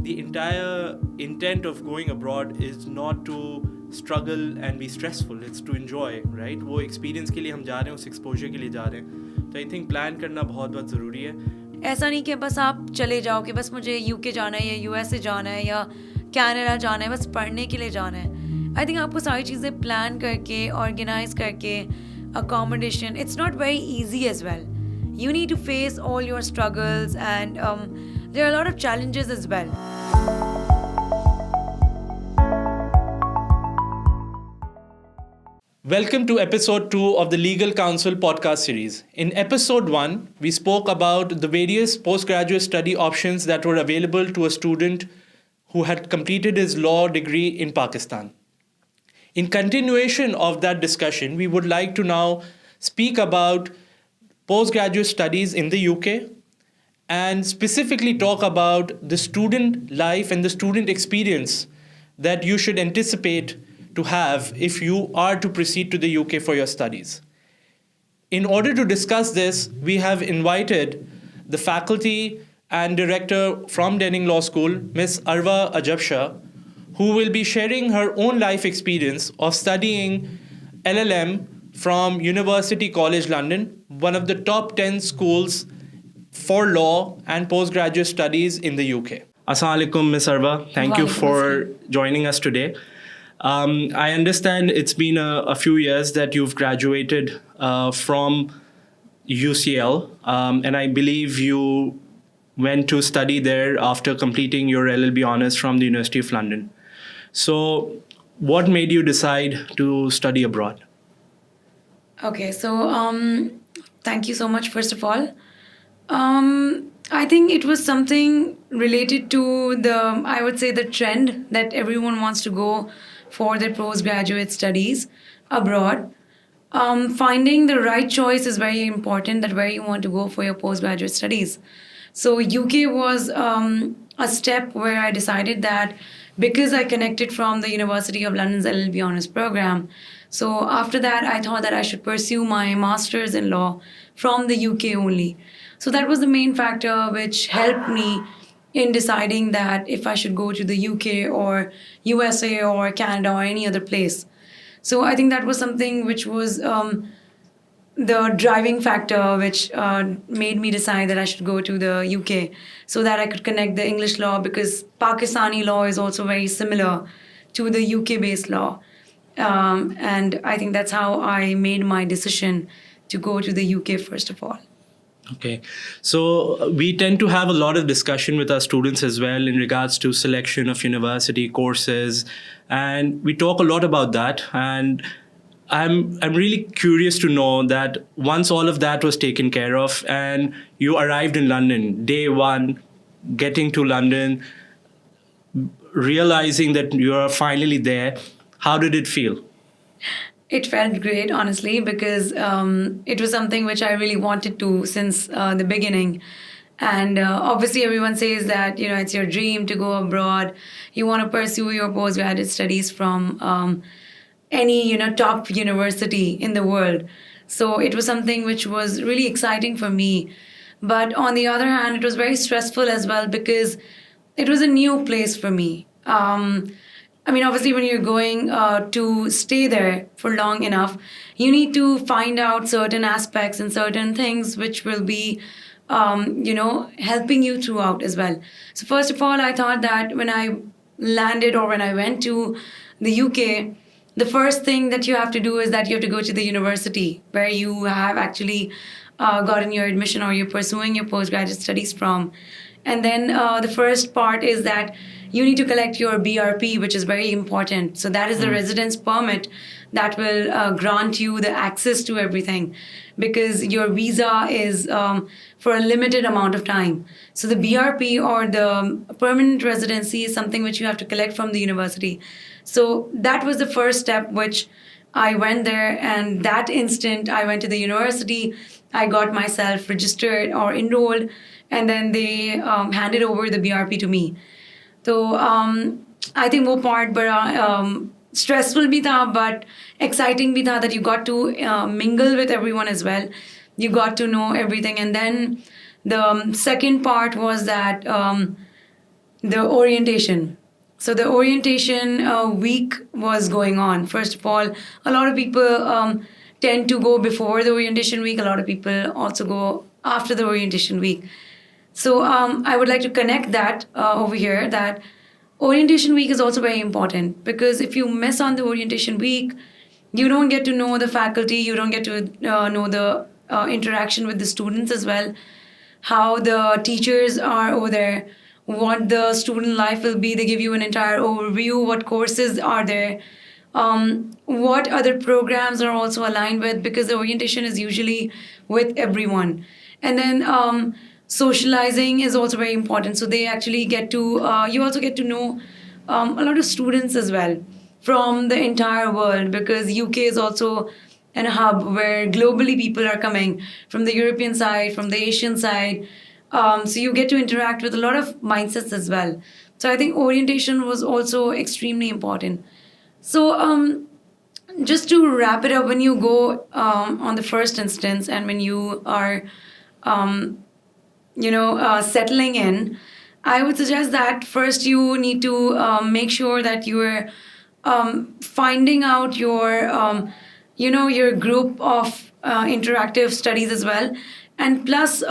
the entire intent of going abroad is not to struggle and be stressful. It's to enjoy, right? वो experience के लिए हम जा रहे हैं, उस exposure के लिए जा रहे हैं. तो I think plan करना बहुत ज़रूरी है. ऐसा नहीं कि बस आप चले जाओ कि बस मुझे यूके जाना है या यूएसए जाना है या कनाडा जाना है, बस पढ़ने के लिए जाना है. आई थिंक आपको सारी चीज़ें प्लान करके ऑर्गेनाइज करके accommodation, it's not very easy as well. You need to face all your struggles and there are a lot of challenges as well. Welcome to episode 2 of the Legal Counsel podcast series. In episode 1, we spoke about the various postgraduate study options that were available to a student who had completed his law degree in Pakistan. In continuation of that discussion, we would like to now speak about postgraduate studies in the UK and specifically talk about the student life and the student experience that you should anticipate to have if you are to proceed to the UK for your studies. In order to discuss this, we have invited the faculty and director from Denning Law School, Ms. Arwa Ajabshah, who will be sharing her own life experience of studying LLM from University College London, one of the top 10 schools for law and postgraduate studies in the UK. Assalamu alaikum, Ms. Arwa. Thank you for joining us today. I understand it's been a few years that you've graduated from UCL, and I believe you went to study there after completing your LLB honours from the University of London. So what made you decide to study abroad? Okay, so thank you so much, first of all. I think it was something related to I would say the trend that everyone wants to go for their postgraduate studies abroad. Finding the right choice is very important, that where you want to go for your postgraduate studies. So UK was a step where I decided that because I connected from the University of London's LLB Honours program. So after that, I thought that I should pursue my master's in law from the UK only. So that was the main factor which helped me in deciding that if I should go to the UK or USA or Canada or any other place. So I think that was something which was the driving factor which made me decide that I should go to the UK so that I could connect the English law, because Pakistani law is also very similar to the UK-based law. And I think that's how I made my decision to go to the UK first of all. Okay, so we tend to have a lot of discussion with our students as well in regards to selection of university courses, and we talk a lot about that. And I'm really curious to know that once all of that was taken care of and you arrived in London, day one, getting to London, realizing that you're finally there, how did it feel? It felt great, honestly, because it was something which I really wanted to since the beginning. And obviously everyone says that, it's your dream to go abroad. You want to pursue your postgraduate studies from any, top university in the world. So it was something which was really exciting for me. But on the other hand, it was very stressful as well because it was a new place for me. Obviously, when you're going to stay there for long enough, you need to find out certain aspects and certain things which will be, helping you throughout as well. So first of all, I thought that when I landed or when I went to the UK, the first thing that you have to do is that you have to go to the university where you have actually gotten your admission or you're pursuing your postgraduate studies from. And then the first part is that you need to collect your BRP, which is very important. So that is the residence permit that will grant you the access to everything, because your visa is for a limited amount of time. So the BRP or the permanent residency is something which you have to collect from the university. So that was the first step which I went there, and that instant I went to the university, I got myself registered or enrolled, and then they handed over the BRP to me. So I think वो part बड़ा stressful भी था, but exciting भी था that you got to mingle with everyone as well. You got to know everything. And then the second part was that the orientation. So the orientation week was going on. First of all, a lot of people tend to go before the orientation week. A lot of people also go after the orientation week. So I would like to connect that over here, that orientation week is also very important, because if you miss on the orientation week, you don't get to know the faculty, you don't get to know the interaction with the students as well, how the teachers are over there, what the student life will be. They give you an entire overview, what courses are there, what other programs are also aligned with, because the orientation is usually with everyone. And then socializing is also very important. So they actually get to, you also get to know a lot of students as well from the entire world, because UK is also an hub where globally people are coming from the European side, from the Asian side. So you get to interact with a lot of mindsets as well. So I think orientation was also extremely important. So just to wrap it up, when you go on the first instance and when you are, settling in, I would suggest that first you need to make sure that you're finding out your group of interactive studies as well. And plus,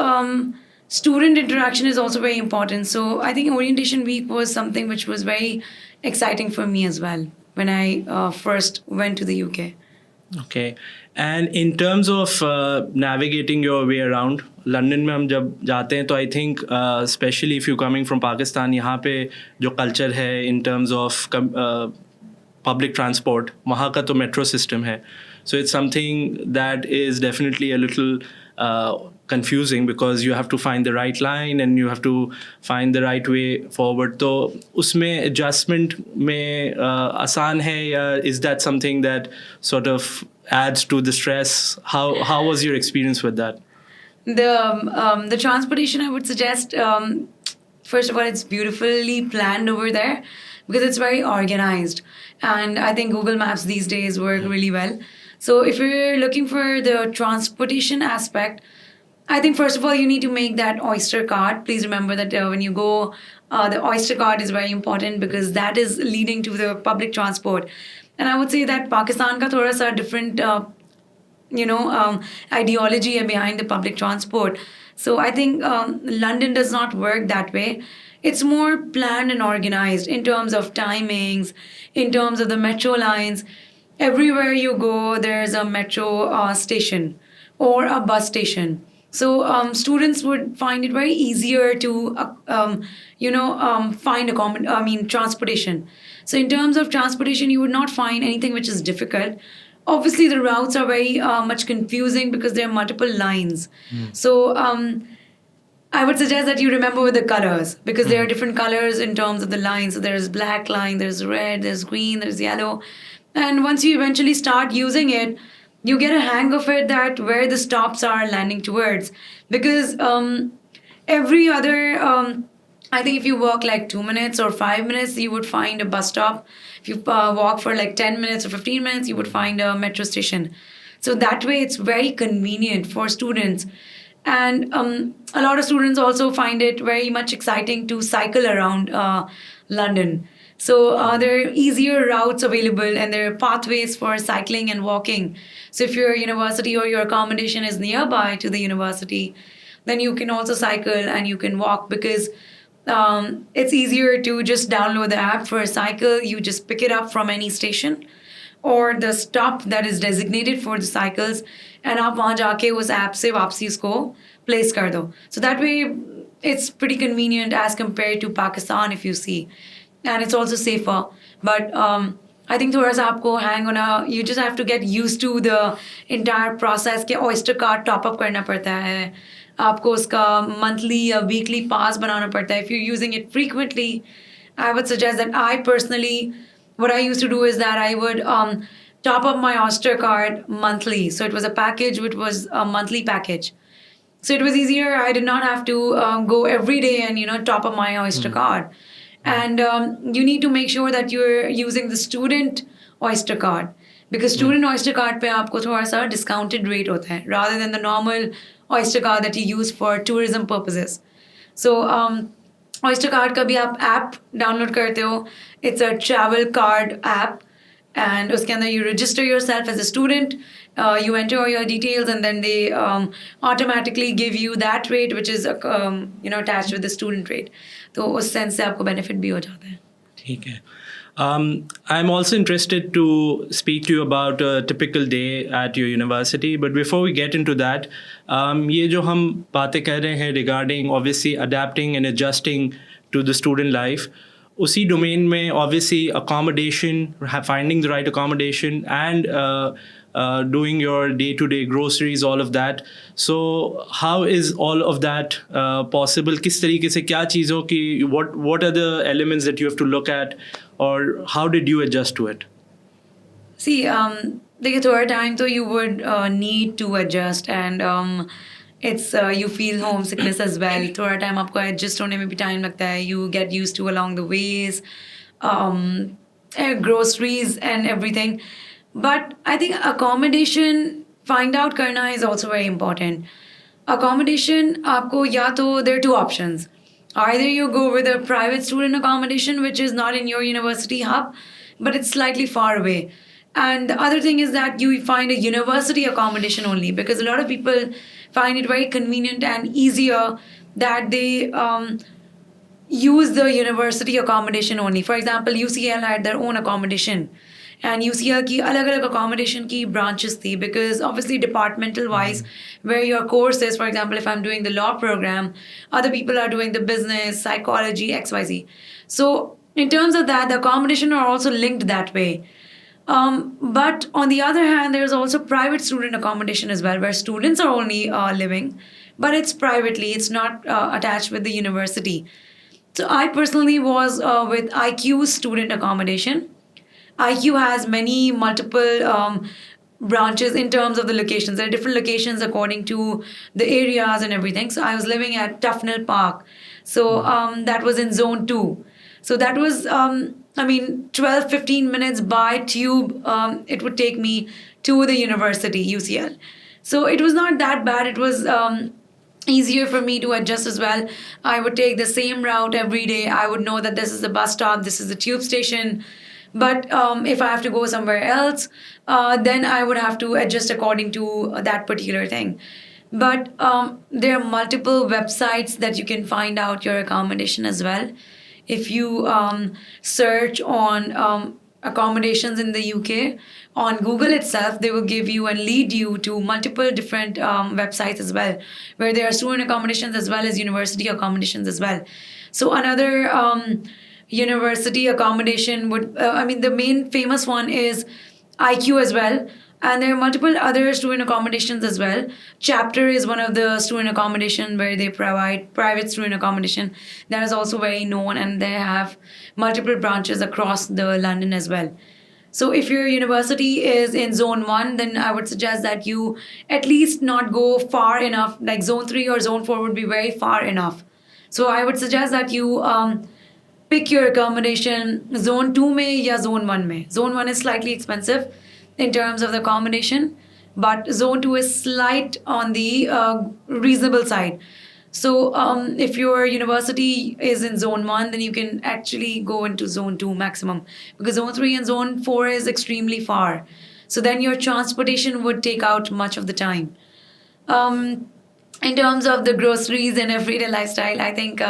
student interaction is also very important. So I think orientation week was something which was very exciting for me as well when I first went to the UK. Okay. And in terms of navigating your way around, London में हम जब जाते हैं तो I think specially if you coming from Pakistan, यहाँ पे जो culture है in terms of public transport, वहाँ का तो मेट्रो सिस्टम है. So it's something that is definitely a little confusing, because you have to find the right line and you have to find the right way forward. तो उसमें adjustment में आसान है, या is that something that sort of adds to the stress? How was your experience with that? The transportation, I would suggest, first of all, it's beautifully planned over there because it's very organized. And I think Google Maps these days work really well. So if you're looking for the transportation aspect, I think first of all, you need to make that Oyster card. Please remember that when you go, the Oyster card is very important because that is leading to the public transport. And I would say that Pakistan ka thoda sa different ideology behind the public transport. So I think London does not work that way. It's more planned and organized in terms of timings, in terms of the metro lines. Everywhere you go, there's a metro station or a bus station. So students would find it very easier to, find transportation. So in terms of transportation, you would not find anything which is difficult. Obviously, the routes are very much confusing because there are multiple lines. So I would suggest that you remember with the colors, because there are different colors in terms of the lines. So there's black line, there's red, there's green, there's yellow. And once you eventually start using it, you get a hang of it, that where the stops are landing towards. Because every other, I think if you walk like 2 minutes or 5 minutes, you would find a bus stop. If you walk for like 10 minutes or 15 minutes, you would find a metro station. So that way it's very convenient for students. And a lot of students also find it very much exciting to cycle around London. So there are easier routes available and there are pathways for cycling and walking. So if your university or your accommodation is nearby to the university, then you can also cycle and you can walk, because it's easier to just download the app for a cycle. You just pick it up from any station or the stop that is designated for the cycles, and आप वहाँ जाके उस app से वापसी उसको place कर दो. So that way it's pretty convenient as compared to Pakistan, if you see. And it's also safer. But I think थोड़ा सा आपको hang होना, you just have to get used to the entire process के Oyster card top up करना पड़ता है. आपको उसका monthly या weekly pass बनाना पड़ता है. If you're using it frequently, I would suggest that I personally, what I used to do is that I would top up my Oyster card monthly. So it was a package which was a monthly package. So it was easier. I did not have to go every day and top up my Oyster card. And you need to make sure that you're using the student Oyster card, because student Oyster card पे आपको थोड़ा सा discounted rate होता है, rather than the normal Oyster card that you use for tourism purposes. So Oyster Card का भी आप app download करते हो. It's a travel card app. And उसके अंदर you register yourself as a student, you enter all your details, and then they automatically give you that rate which is attached with the student rate. तो उस sense से आपको benefit भी हो जाता है. ठीक है. I'm also interested to speak to you about a typical day at your university. But before we get into that, ये जो हम बातें कर रहे हैं regarding obviously adapting and adjusting to the student life, उसी domain में obviously accommodation, finding the right accommodation, and doing your day-to-day groceries, all of that. So how is all of that possible? किस तरीके से क्या चीज़ों की what are the elements that you have to look at, or how did you adjust to it? See, देखिए थोड़ा time तो you would need to adjust, and it's you feel homesickness as well. थोड़ा time आपको adjust होने में भी time लगता है. You get used to along the ways, groceries and everything. But I think accommodation find out करना is also very important. Accommodation आपको या तो there are two options. Either you go with a private student accommodation which is not in your university hub, but it's slightly far away. And the other thing is that you find a university accommodation only, because a lot of people find it very convenient and easier that they use the university accommodation only. For example, UCL had their own accommodation. And UCL की अलग-अलग accommodation की branches थी, because obviously departmental wise, where your course is, for example, if I'm doing the law program, other people are doing the business, psychology, XYZ. So in terms of that, the accommodation are also linked that way. But on the other hand, there's also private student accommodation as well, where students are only living, but it's privately, it's not attached with the university. So I personally was with IQ student accommodation. IQ has multiple branches in terms of the locations. There are different locations according to the areas and everything. So I was living at Tufnell Park. So that was in zone 2. So that was, 12, 15 minutes by tube. It would take me to the university, UCL. So it was not that bad. It was easier for me to adjust as well. I would take the same route every day. I would know that this is the bus stop, this is the tube station. But if I have to go somewhere else, then I would have to adjust according to that particular thing. But there are multiple websites that you can find out your accommodation as well. If you search on accommodations in the UK, on Google itself, they will give you and lead you to multiple different websites as well, where there are student accommodations as well as university accommodations as well. So another university accommodation would, the main famous one is IQ as well. And there are multiple other student accommodations as well. Chapter is one of the student accommodation where they provide private student accommodation. That is also very known, and they have multiple branches across the London as well. So if your university is in zone 1, then I would suggest that you at least not go far enough, like zone 3 or zone 4 would be very far enough. So I would suggest that you pick your accommodation zone 2 mein ya zone 1 mein. Zone 1 is slightly expensive in terms of the accommodation, but zone 2 is slight on the reasonable side. So if your university is in zone 1, then you can actually go into zone 2 maximum, because zone 3 and zone 4 is extremely far. So then your transportation would take out much of the time. In terms of the groceries and everyday lifestyle, I think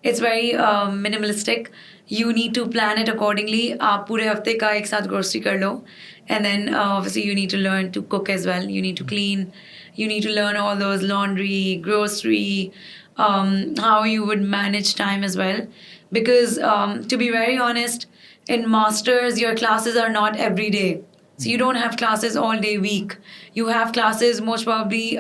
it's very minimalistic. You need to plan it accordingly. आप पूरे हफ्ते का एक साथ grocery कर लो. And then obviously you need to learn to cook as well. You need to clean. You need to learn all those laundry, grocery, how you would manage time as well. Because to be very honest, in masters, your classes are not every day. So you don't have classes all day week. You have classes most probably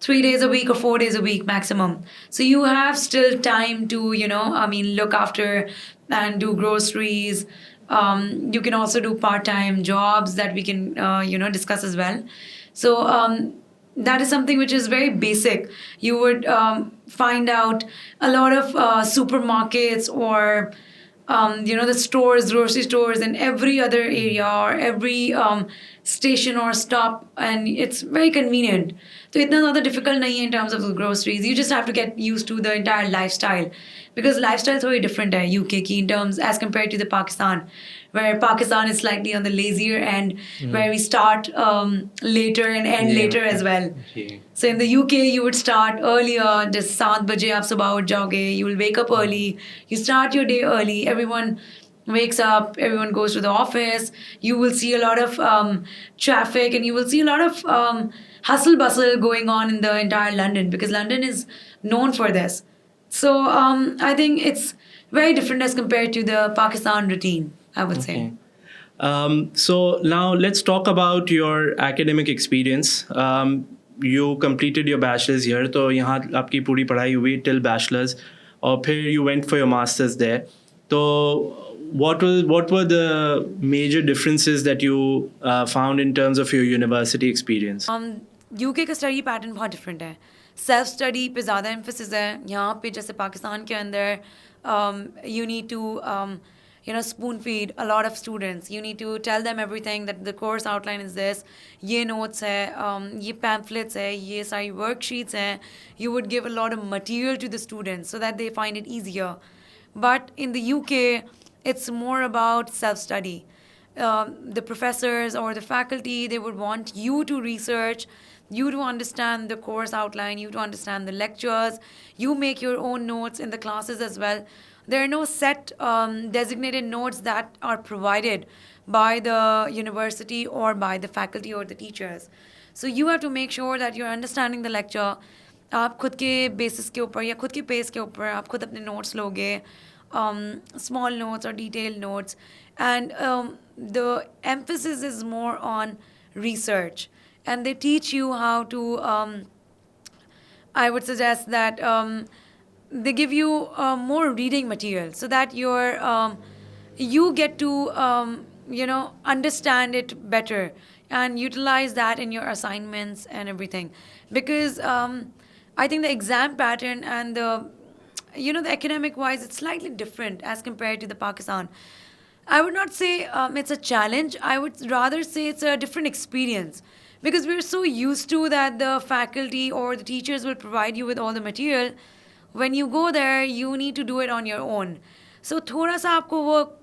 3 days a week or 4 days a week maximum. So you have still time to, look after and do groceries. You can also do part-time jobs that we can, discuss as well. So that is something which is very basic. You would find out a lot of supermarkets or, the stores, grocery stores in every other area or every station or stop, and it's very convenient. So it's not difficult nahi hai in terms of the groceries. You just have to get used to the entire lifestyle, because lifestyle is very different hai UK ki in terms as compared to the Pakistan, where Pakistan is slightly on the lazier end, where we start later and end later as well. So in the UK, you would start earlier, just 7 baje aap subah uth jaoge, you will wake up early, you start your day early, everyone wakes up, everyone goes to the office, you will see a lot of traffic, and you will see a lot of hustle bustle going on in the entire London, because London is known for this. So I think it's very different as compared to the Pakistan routine, I would say. So now let's talk about your academic experience. You completed your bachelor's here, तो यहाँ आपकी पूरी पढ़ाई हुई till bachelor's, और फिर you went for your master's there. तो what were the major differences that you found in terms of your university experience? UK का स्टडी पैटर्न बहुत डिफरेंट है. सेल्फ स्टडी पे ज़्यादा एम्फोसिस है. यहाँ पे जैसे पाकिस्तान के अंदर you need to spoon feed a lot of students. You need to tell them everything, that the course outline is this, ये notes है, ये pamphlets है, ये सारी worksheets हैं. You would give a lot of material to the students so that they find it easier. But in the UK, it's more about self-study. The professors or the faculty, they would want you to research, you to understand the course outline, you to understand the lectures, you make your own notes in the classes as well. There are no set designated notes that are provided by the university or by the faculty or the teachers. So you have to make sure that you're understanding the lecture. आप खुद के basis के ऊपर या खुद के pace के ऊपर आप खुद अपने notes लोगे, small notes or detailed notes. And the emphasis is more on research. And they teach you how to, I would suggest that they give you more reading material so that you get to, understand it better and utilize that in your assignments and everything. Because I think the exam pattern and the academic wise, it's slightly different as compared to the Pakistan. I would not say it's a challenge. I would rather say it's a different experience, because we're so used to that the faculty or the teachers will provide you with all the material. When you go there, you need to do it on your own. So थोड़ा सा आपको वो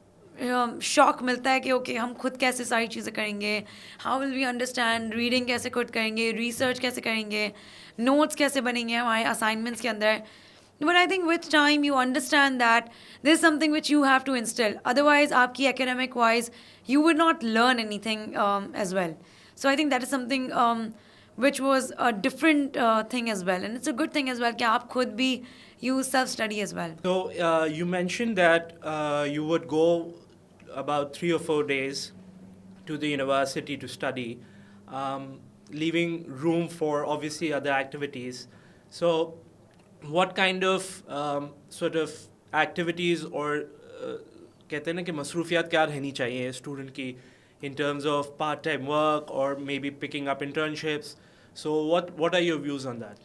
shock मिलता है कि okay हम खुद कैसे सारी चीज़ें करेंगे, how will we understand, reading कैसे खुद करेंगे, रिसर्च कैसे करेंगे, नोट्स कैसे बनेंगे हमारे असाइनमेंट्स के अंदर. But I think with time you understand that there's something which you have to instill. Otherwise, aapki academic wise, you would not learn anything as well. So I think that is something which was a different thing as well. And it's a good thing as well कि आप खुद भी you self-study as well. So you mentioned that you would go about 3 or 4 days to the university to study, leaving room for obviously other activities. So what kind of sort of activities or कहते हैं ना कि मसरूफियात क्या रहनी चाहिए student की in terms of part-time work or maybe picking up internships? So what are your views on that?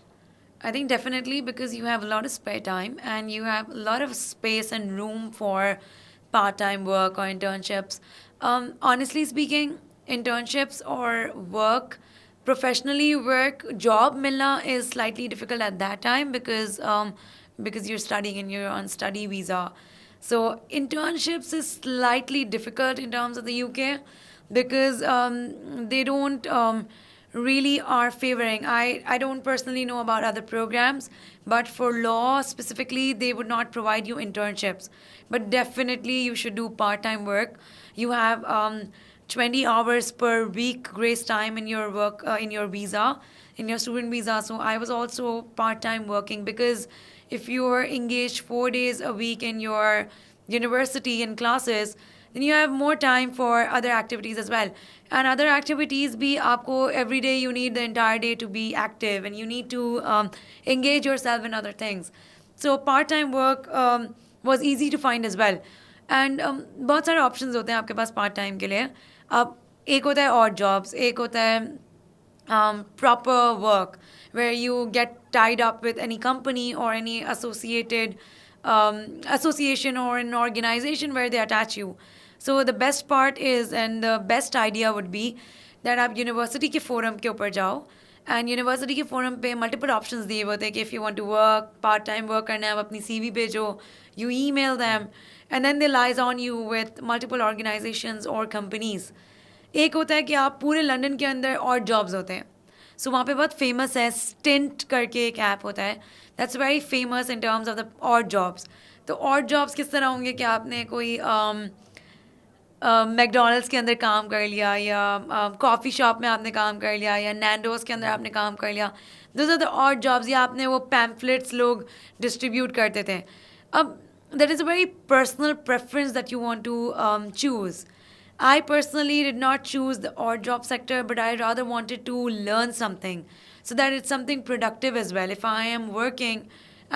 I think definitely, because you have a lot of spare time and you have a lot of space and room for part-time work or internships. Honestly speaking, internships or work, professionally work, job milna is slightly difficult at that time because you're studying and you're on study visa. So internships is slightly difficult in terms of the UK because they don't really are favoring. I don't personally know about other programs, but for law specifically, they would not provide you internships. But definitely you should do part-time work. You have 20 hours per week grace time in your work, in your visa, in your student visa. So I was also part-time working because if you're engaged 4 days a week in your university and classes, then you have more time for other activities as well. And other activities be aapko every day you need the entire day to be active and you need to engage yourself in other things. So part-time work was easy to find as well. And बहुत सारे options होते हैं आपके पास part-time के लिए. अब एक होता है odd jobs, एक होता है proper work where you get tied up with any company or any associated association or an organization where they attach you. So the best part is, and the best idea would be that आप university के forum के ऊपर जाओ and university के forum पे multiple options दिए हुए होते हैं कि if you want to work part time work करना है आप अपनी CV भेजो, you email them and then they liaise on you with multiple organisations और कंपनीज. एक होता है कि आप पूरे लंदन के अंदर और जॉब्स होते हैं. सो वहाँ पे बहुत फेमस है, स्टिंट करके एक ऐप होता है, that's very famous in terms of the और जॉब्स. तो और जॉब्स किस तरह होंगे कि आपने कोई मैकडोनल्ड्स के अंदर काम कर लिया या कॉफ़ी शॉप में आपने काम कर लिया या नैंडोस के अंदर आपने काम कर लिया. दिस आर द और जॉब्स. या आपने वो पैम्फलेट्स लोग डिस्ट्रीब्यूट करते थे. अब that is a very personal preference that you want to choose. I personally did not choose the odd job sector, but I rather wanted to learn something so that it's something productive as well. If I am working,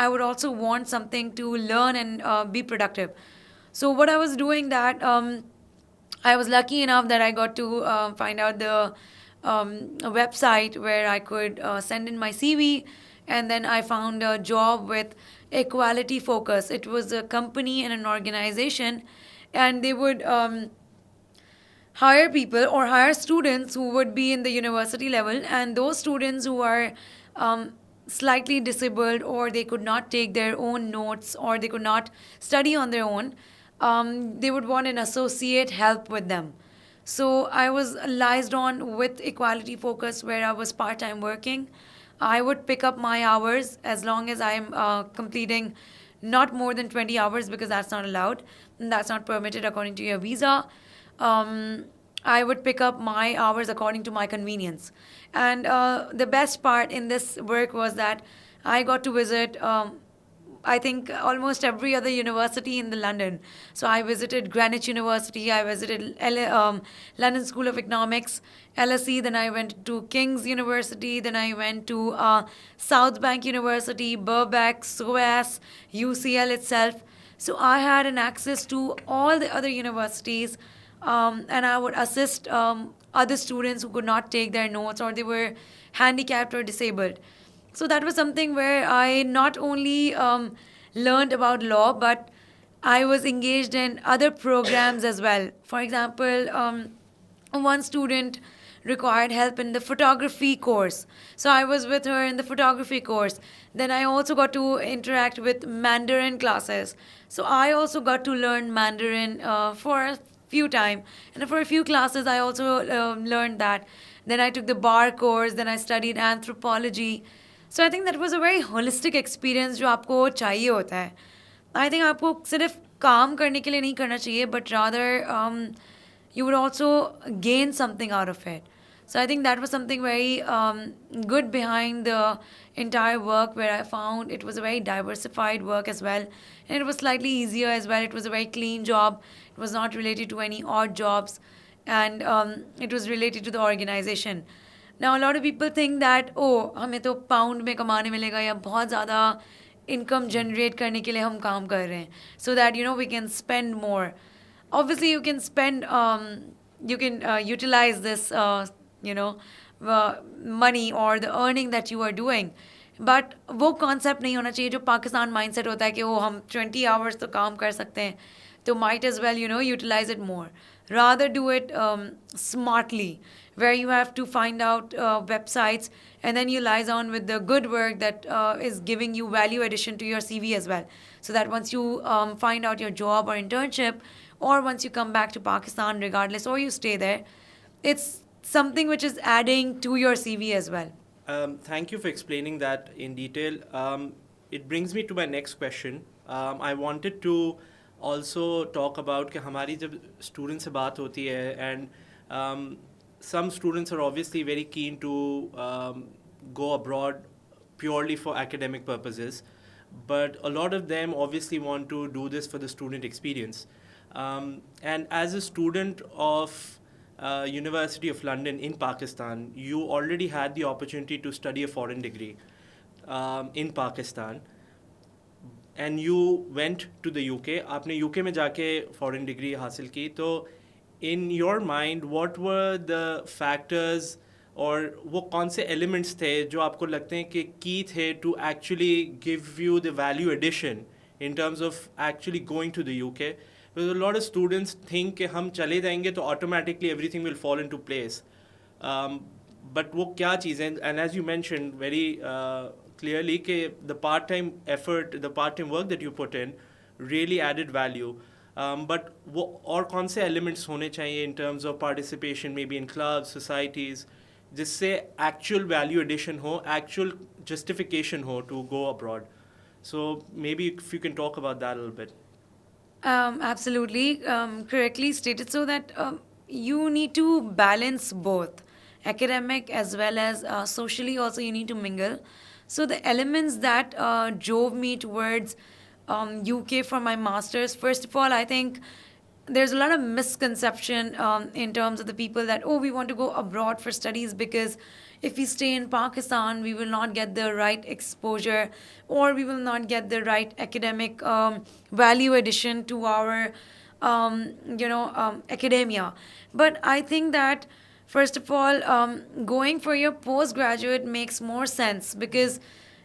I would also want something to learn and be productive. So what I was doing that I was lucky enough that I got to find out the a website where I could send in my CV, and then I found a job with Equality Focus. It was a company and an organization, and they would hire people or hire students who would be in the university level, and those students who are slightly disabled or they could not take their own notes or they could not study on their own, they would want an associate help with them. So I was liaised on with Equality Focus where I was part-time working. I would pick up my hours as long as I'm completing not more than 20 hours because that's not allowed. That's not permitted according to your visa. I would pick up my hours according to my convenience. And the best part in this work was that I got to visit, I think, almost every other university in the London. So I visited Greenwich University, I visited London School of Economics, LSE, then I went to King's University, then I went to South Bank University, Birkbeck, SOAS, UCL itself. So I had an access to all the other universities, and I would assist other students who could not take their notes or they were handicapped or disabled. So that was something where I not only learned about law, but I was engaged in other programs as well. For example, one student required help in the photography course. So I was with her in the photography course. Then I also got to interact with Mandarin classes. So I also got to learn Mandarin for a few time. And for a few classes, I also learned that. Then I took the bar course. Then I studied anthropology. So I think that was a very holistic experience जो आपको चाहिए होता है. I think आपको सिर्फ काम करने के लिए नहीं करना चाहिए, but rather you would also gain something out of it. So I think that was something very good behind the entire work, where I found it was a very diversified work as well. And it was slightly easier as well. It was a very clean job. It was not related to any odd jobs. And it was related to the organization. Now, a lot of people think that, oh, हमें तो pound में कमाने मिलेगा या बहुत ज़्यादा income generate करने के लिए हम काम कर रहे हैं, so that, you know, we can spend more. Obviously, you can spend, you can utilize this, money or the earning that you are doing. But वो concept नहीं होना चाहिए जो पाकिस्तान mindset होता है कि वो हम 20 hours तो काम कर सकते हैं, तो might as well, utilize it more. Rather do it smartly, where you have to find out websites and then you liaison with the good work that is giving you value addition to your CV as well. So that once you find out your job or internship, or once you come back to Pakistan regardless, or you stay there, it's something which is adding to your CV as well. Thank you for explaining that in detail. It brings me to my next question. I wanted to also talk about कि हमारी जब students से बात होती है, and some students are obviously very keen to go abroad purely for academic purposes, but a lot of them obviously want to do this for the student experience. And as a student of University of London in Pakistan, you already had the opportunity to study a foreign degree in Pakistan, and you went to the UK. आपने UK में जाके foreign degree हासिल की. तो in your mind, what were the factors और वो कौन से elements थे जो आपको लगते हैं कि key थे to actually give you the value addition in terms of actually going to the UK? Because a lot of students think कि हम चले जाएंगे तो automatically everything will fall into place. But वो क्या चीज़ है, and as you mentioned very clearly कि the part-time effort, the part-time work that you put in really added value. But वो और कौन से elements होने चाहिए in terms of participation, maybe in clubs, societies, जिससे actual value addition हो, actual justification हो to go abroad. So maybe if you can talk about that a little bit. Absolutely, correctly stated. So that you need to balance both academic as well as socially, also, you need to mingle. So, the elements that drove me towards UK for my master's, first of all, I think there's a lot of misconception in terms of the people that, oh, we want to go abroad for studies because if we stay in Pakistan, we will not get the right exposure or we will not get the right academic value addition to our, academia. But I think that, first of all, going for your postgraduate makes more sense because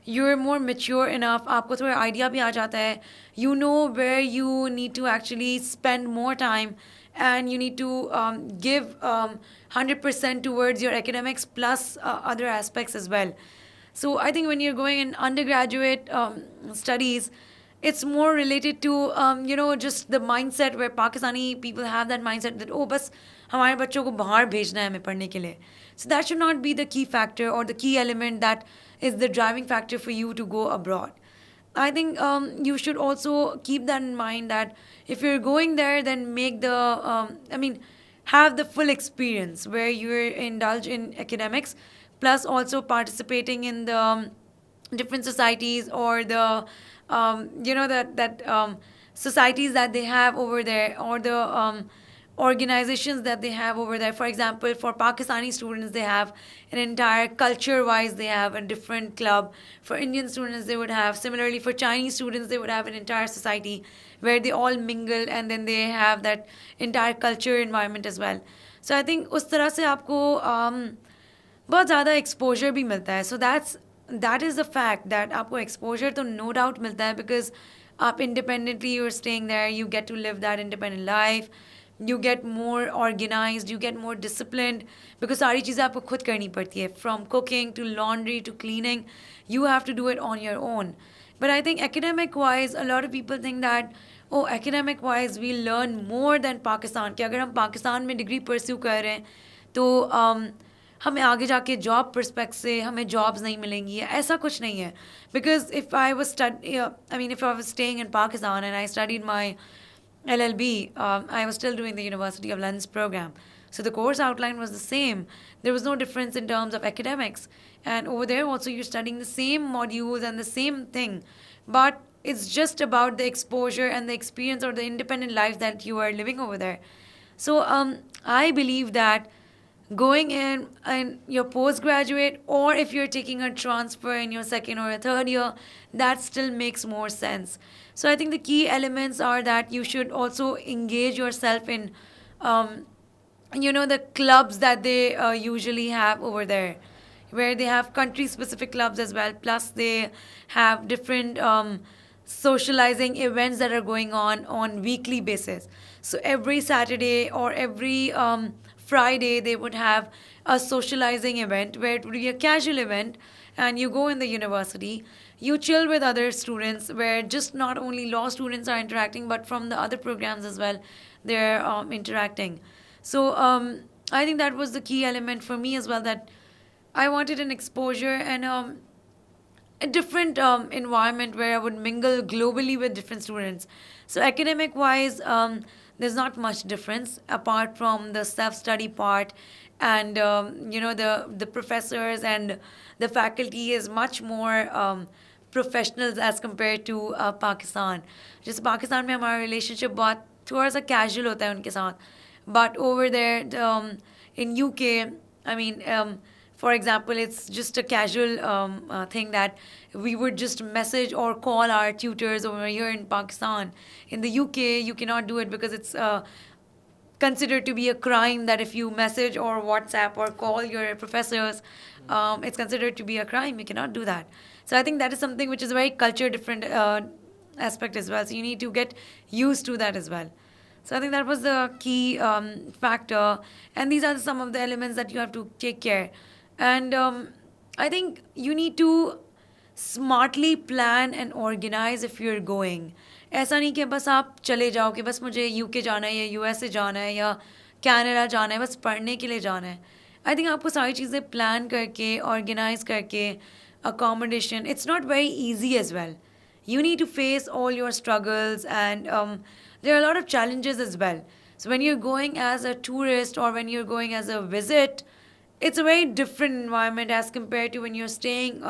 you're more mature enough. आपको थोड़ा idea भी आ जाता है. You know where you need to actually spend more time and you need to give 100% towards your academics plus other aspects as well. So I think when you're going in undergraduate studies, it's more related to just the mindset where Pakistani people have that mindset that, oh, बस हमारे बच्चों को बाहर भेजना है हमें पढ़ने के लिए. So that should not be the key factor or the key element that is the driving factor for you to go abroad. I think you should also keep that in mind that if you're going there, then make have the full experience where you're indulge in academics, plus also participating in the different societies or the societies that they have over there or the organizations that they have over there. For example, for Pakistani students, they have an entire culture-wise, they have a different club. For Indian students, they would have, similarly for Chinese students, they would have an entire society where they all mingle and then they have that entire culture environment as well. So I think उस तरह से आपको बहुत ज़्यादा exposure भी मिलता है. So that is the fact that आपको exposure तो no doubt मिलता है because आप independently you're staying there, you get to live that independent life. You get more organized, you get more disciplined because सारी चीज़ें आपको खुद करनी पड़ती है. From cooking to laundry to cleaning, you have to do it on your own. But I think academic-wise, a lot of people think that, oh, academic-wise, we learn more than Pakistan. कि अगर हम पाकिस्तान में degree pursue कर रहे हैं तो हमें आगे जाके जॉब पर्सपेक्ट से हमें जॉब्स नहीं मिलेंगी. ऐसा कुछ नहीं है. Because if I was staying in Pakistan and I studied my LLB, I was still doing the University of London's program. So the course outline was the same. There was no difference in terms of academics. And over there also you're studying the same modules and the same thing. But it's just about the exposure and the experience or the independent life that you are living over there. So I believe that going in your postgraduate or if you're taking a transfer in your second or a third year, that still makes more sense. So I think the key elements are that you should also engage yourself in, the clubs that they usually have over there, where they have country-specific clubs as well. Plus, they have different socializing events that are going on weekly basis. So every Saturday or every Friday, they would have a socializing event where it would be a casual event and you go in the university, you chill with other students where just not only law students are interacting, but from the other programs as well, they're interacting. So I think that was the key element for me as well, that I wanted an exposure and a different environment where I would mingle globally with different students. So academic-wise, there's not much difference apart from the self-study part and, the professors and the faculty is much more professionals as compared to Pakistan. Just Pakistan में हमारा relationship बहुत थोड़ा सा casual होता है उनके साथ. But over there in UK, for example, it's just a casual thing that we would just message or call our tutors over here in Pakistan. In the UK, you cannot do it because it's considered to be a crime that if you message or WhatsApp or call your professors, it's considered to be a crime. You cannot do that. So I think that is something which is a very culture different aspect as well. So you need to get used to that as well. So I think that was the key factor. And these are some of the elements that you have to take care. And I think you need to smartly plan and organize if you're going. ऐसा नहीं कि बस आप चले जाओ कि बस मुझे यूके जाना है या यूएसए जाना है या कनाडा जाना है, बस पढ़ने के लिए जाना है. आई थिंक आपको सारी चीज़ें प्लान करके ऑर्गेनाइज करके accommodation, it's not very easy as well. You need to face all your struggles, and there are a lot of challenges as well. So when you're going as a tourist or when you're going as a visit, it's a very different environment as compared to when you're staying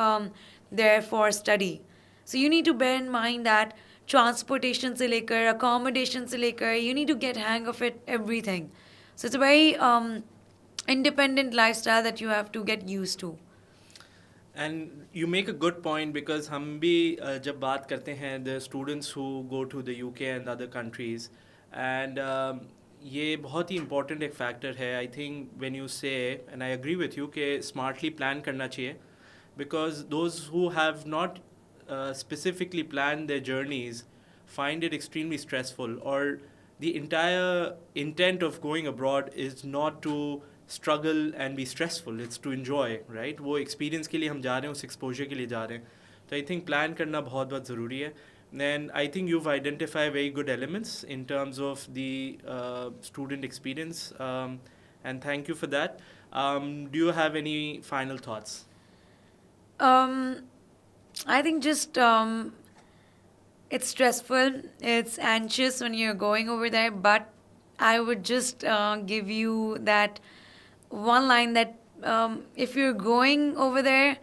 there for study. So you need to bear in mind that transportation se lekar, accommodation se lekar, you need to get hang of it, everything. So it's a very independent lifestyle that you have to get used to. And you make a good point, because हम भी जब बात करते हैं the students who go to the UK and other countries, and ये बहुत ही important एक factor है. I think when you say, and I agree with you, कि smartly plan करना चाहिए, because those who have not specifically planned their journeys find it extremely stressful, or the entire intent of going abroad is not to struggle and be stressful, it's to enjoy, right? वो experience के लिए हम जा रहे हैं, उस exposure के लिए जा रहे हैं. So I think plan करना बहुत बहुत ज़रूरी है. And I think you've identified very good elements in terms of the student experience, and thank you for that. Do you have any final thoughts? I think just it's stressful, it's anxious when you're going over there, but I would just give you that one line that if you're going over there,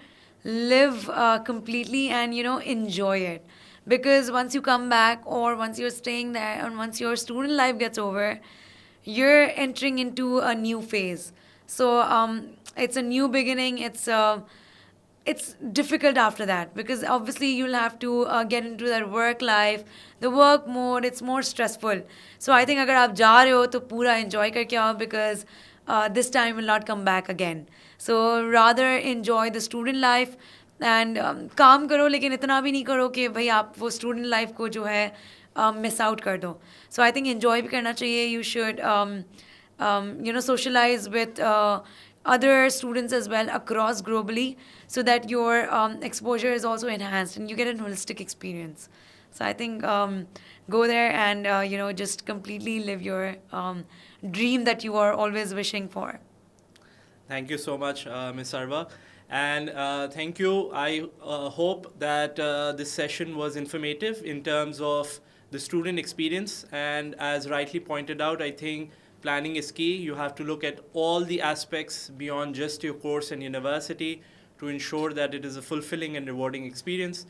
live completely and enjoy it, because once you come back or once you're staying there and once your student life gets over, you're entering into a new phase. So it's a new beginning. It's difficult after that, because obviously you'll have to get into that work life, the work mode. It's more stressful. So I think अगर आप जा रहे हो तो पूरा enjoy करके आओ, because this time will not come back again. So rather enjoy the student life and काम करो, लेकिन इतना भी नहीं करो कि भाई आप वो student life को जो है miss out कर दो. So I think enjoy भी करना चाहिए. You should socialize with other students as well across globally, so that your exposure is also enhanced and you get a holistic experience. So I think go there and just completely live your dream that you are always wishing for. Thank you so much, Ms. Arwa. And thank you. I hope that this session was informative in terms of the student experience. And as rightly pointed out, I think planning is key. You have to look at all the aspects beyond just your course and university to ensure that it is a fulfilling and rewarding experience.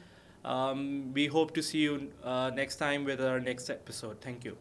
We hope to see you next time with our next episode. Thank you.